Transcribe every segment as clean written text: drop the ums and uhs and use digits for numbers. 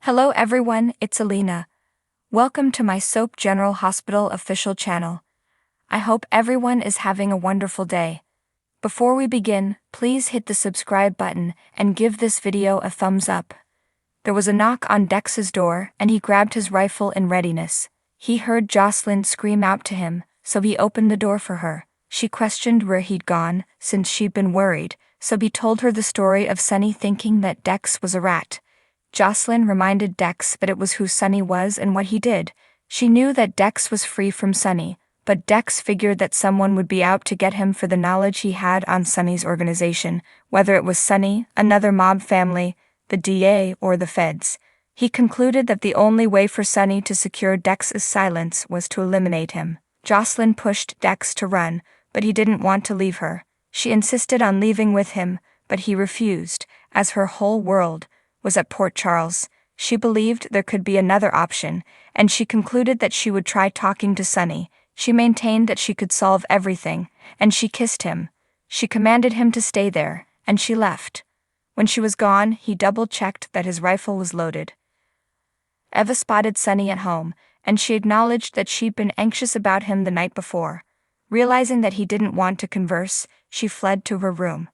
Hello everyone, it's Alina. Welcome to my Soap General Hospital official channel. I hope everyone is having a wonderful day. Before we begin, please hit the subscribe button and give this video a thumbs up. There was a knock on Dex's door and he grabbed his rifle in readiness. He heard Jocelyn scream out to him, so he opened the door for her. She questioned where he'd gone, since she'd been worried, so he told her the story of Sunny thinking that Dex was a rat. Jocelyn reminded Dex that it was who Sunny was and what he did. She knew that Dex was free from Sunny, but Dex figured that someone would be out to get him for the knowledge he had on Sunny's organization, whether it was Sunny, another mob family, the DA, or the feds. He concluded that the only way for Sunny to secure Dex's silence was to eliminate him. Jocelyn pushed Dex to run, but he didn't want to leave her. She insisted on leaving with him, but he refused, as her whole world was at Port Charles. She believed there could be another option, and she concluded that she would try talking to Sunny. She maintained that she could solve everything, and she kissed him. She commanded him to stay there, and she left. When she was gone, he double-checked that his rifle was loaded. Eva spotted Sunny at home, and she acknowledged that she'd been anxious about him the night before. Realizing that he didn't want to converse, she fled to her room.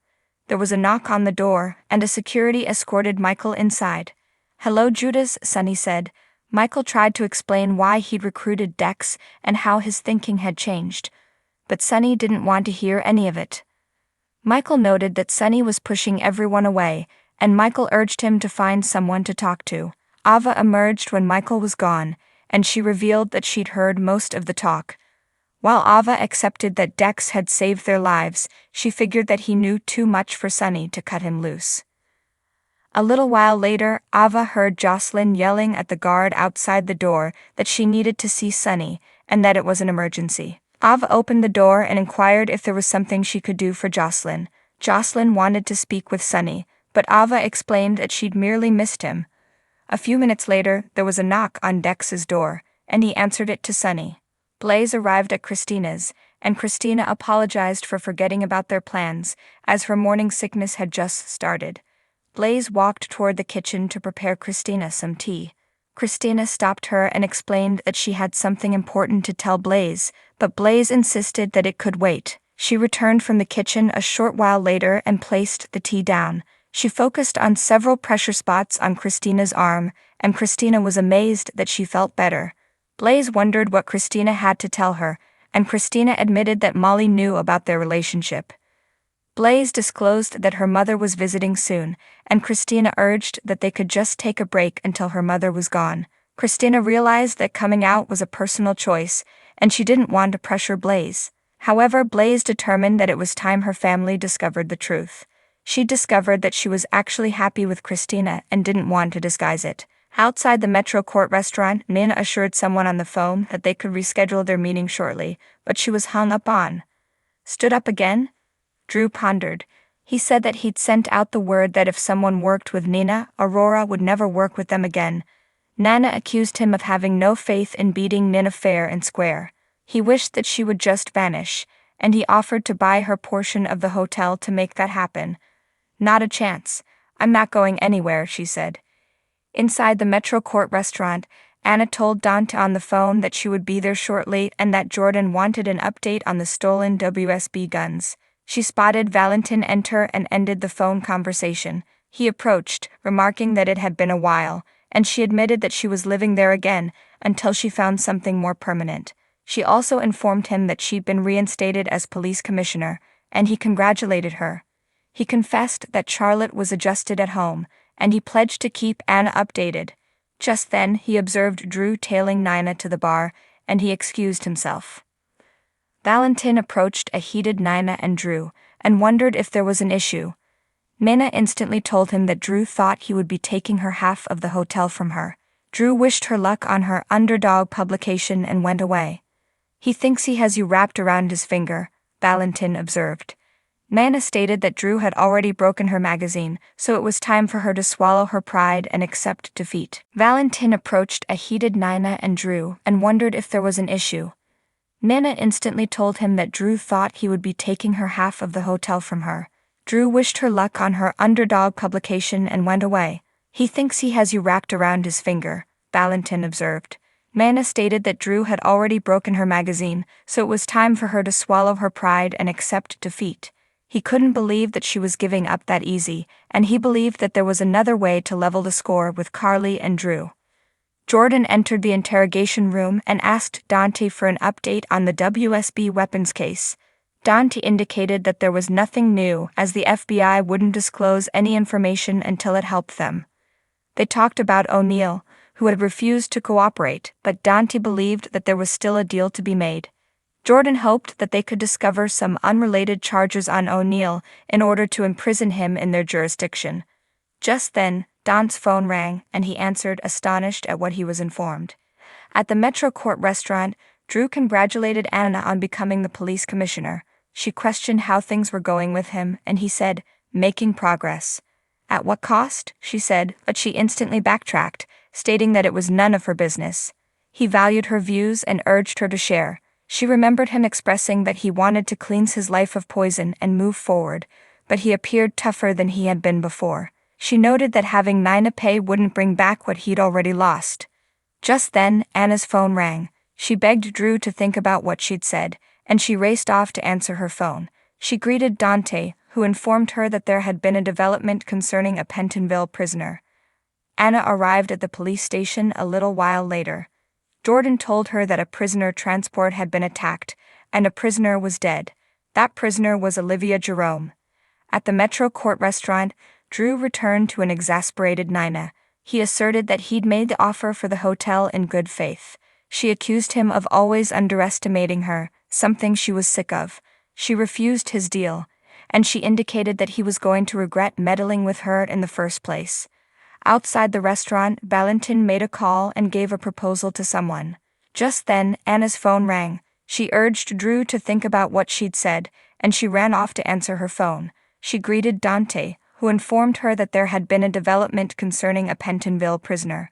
There was a knock on the door, and a security escorted Michael inside. "Hello, Judas," Sunny said. Michael tried to explain why he'd recruited Dex and how his thinking had changed, but Sunny didn't want to hear any of it. Michael noted that Sunny was pushing everyone away, and Michael urged him to find someone to talk to. Ava emerged when Michael was gone, and she revealed that she'd heard most of the talk. While Ava accepted that Dex had saved their lives, she figured that he knew too much for Sunny to cut him loose. A little while later, Ava heard Jocelyn yelling at the guard outside the door that she needed to see Sunny and that it was an emergency. Ava opened the door and inquired if there was something she could do for Jocelyn. Jocelyn wanted to speak with Sunny, but Ava explained that she'd merely missed him. A few minutes later, there was a knock on Dex's door, and he answered it to Sunny. Blaze arrived at Christina's, and Christina apologized for forgetting about their plans, as her morning sickness had just started. Blaze walked toward the kitchen to prepare Christina some tea. Christina stopped her and explained that she had something important to tell Blaze, but Blaze insisted that it could wait. She returned from the kitchen a short while later and placed the tea down. She focused on several pressure spots on Christina's arm, and Christina was amazed that she felt better. Blaze wondered what Christina had to tell her, and Christina admitted that Molly knew about their relationship. Blaze disclosed that her mother was visiting soon, and Christina urged that they could just take a break until her mother was gone. Christina realized that coming out was a personal choice, and she didn't want to pressure Blaze. However, Blaze determined that it was time her family discovered the truth. She discovered that she was actually happy with Christina and didn't want to disguise it. Outside the Metro Court restaurant, Nina assured someone on the phone that they could reschedule their meeting shortly, but she was hung up on. Stood up again? Drew pondered. He said that he'd sent out the word that if someone worked with Nina, Aurora would never work with them again. Nana accused him of having no faith in beating Nina fair and square. He wished that she would just vanish, and he offered to buy her portion of the hotel to make that happen. "Not a chance. I'm not going anywhere," she said. Inside the Metro Court restaurant, Anna told Dante on the phone that she would be there shortly and that Jordan wanted an update on the stolen WSB guns. She spotted Valentin enter and ended the phone conversation. He approached, remarking that it had been a while, and she admitted that she was living there again until she found something more permanent. She also informed him that she'd been reinstated as police commissioner, and he congratulated her. He confessed that Charlotte was adjusted at home, and he pledged to keep Anna updated. Just then, he observed Drew tailing Nina to the bar, and he excused himself. Valentin approached a heated Nina and Drew, and wondered if there was an issue. Nina instantly told him that Drew thought he would be taking her half of the hotel from her. Drew wished her luck on her Underdog publication and went away. "He thinks he has you wrapped around his finger," Valentin observed. Nana stated that Drew had already broken her magazine, so it was time for her to swallow her pride and accept defeat. Valentin approached a heated Nina and Drew and wondered if there was an issue. Nana instantly told him that Drew thought he would be taking her half of the hotel from her. Drew wished her luck on her Underdog publication and went away. He thinks he has you wrapped around his finger, Valentin observed. Mana stated that Drew had already broken her magazine, so it was time for her to swallow her pride and accept defeat. He couldn't believe that she was giving up that easy, and he believed that there was another way to level the score with Carly and Drew. Jordan entered the interrogation room and asked Dante for an update on the WSB weapons case. Dante indicated that there was nothing new, as the FBI wouldn't disclose any information until it helped them. They talked about O'Neill, who had refused to cooperate, but Dante believed that there was still a deal to be made. Jordan hoped that they could discover some unrelated charges on O'Neill in order to imprison him in their jurisdiction. Just then, Don's phone rang, and he answered, astonished at what he was informed. At the Metro Court restaurant, Drew congratulated Anna on becoming the police commissioner. She questioned how things were going with him, and he said, making progress. At what cost? She said, but she instantly backtracked, stating that it was none of her business. He valued her views and urged her to share. She remembered him expressing that he wanted to cleanse his life of poison and move forward, but he appeared tougher than he had been before. She noted that having Nina pay wouldn't bring back what he'd already lost. Just then, Anna's phone rang. She begged Drew to think about what she'd said, and she raced off to answer her phone. She greeted Dante, who informed her that there had been a development concerning a Pentonville prisoner. Anna arrived at the police station a little while later. Jordan told her that a prisoner transport had been attacked, and a prisoner was dead. That prisoner was Olivia Jerome. At the Metro Court restaurant, Drew returned to an exasperated Nina. He asserted that he'd made the offer for the hotel in good faith. She accused him of always underestimating her, something she was sick of. She refused his deal, and she indicated that he was going to regret meddling with her in the first place. Outside the restaurant, Valentin made a call and gave a proposal to someone. Just then, Anna's phone rang. She urged Drew to think about what she'd said, and she ran off to answer her phone. She greeted Dante, who informed her that there had been a development concerning a Pentonville prisoner.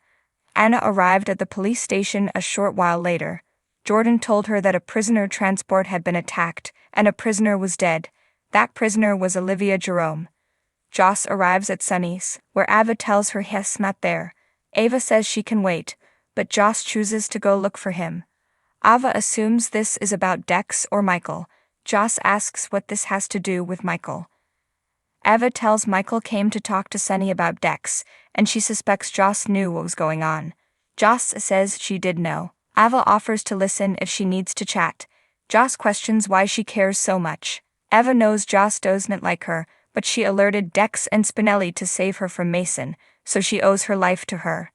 Anna arrived at the police station a short while later. Jordan told her that a prisoner transport had been attacked, and a prisoner was dead. That prisoner was Olivia Jerome. Joss arrives at Sunny's, where Ava tells her he's not there. Ava says she can wait, but Joss chooses to go look for him. Ava assumes this is about Dex or Michael. Joss asks what this has to do with Michael. Ava tells Michael came to talk to Sunny about Dex, and she suspects Joss knew what was going on. Joss says she did know. Ava offers to listen if she needs to chat. Joss questions why she cares so much. Ava knows Joss doesn't like her, but she alerted Dex and Spinelli to save her from Mason, so she owes her life to her.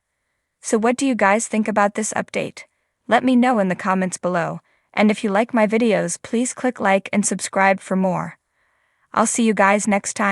So what do you guys think about this update? Let me know in the comments below, and if you like my videos, please click like and subscribe for more. I'll see you guys next time.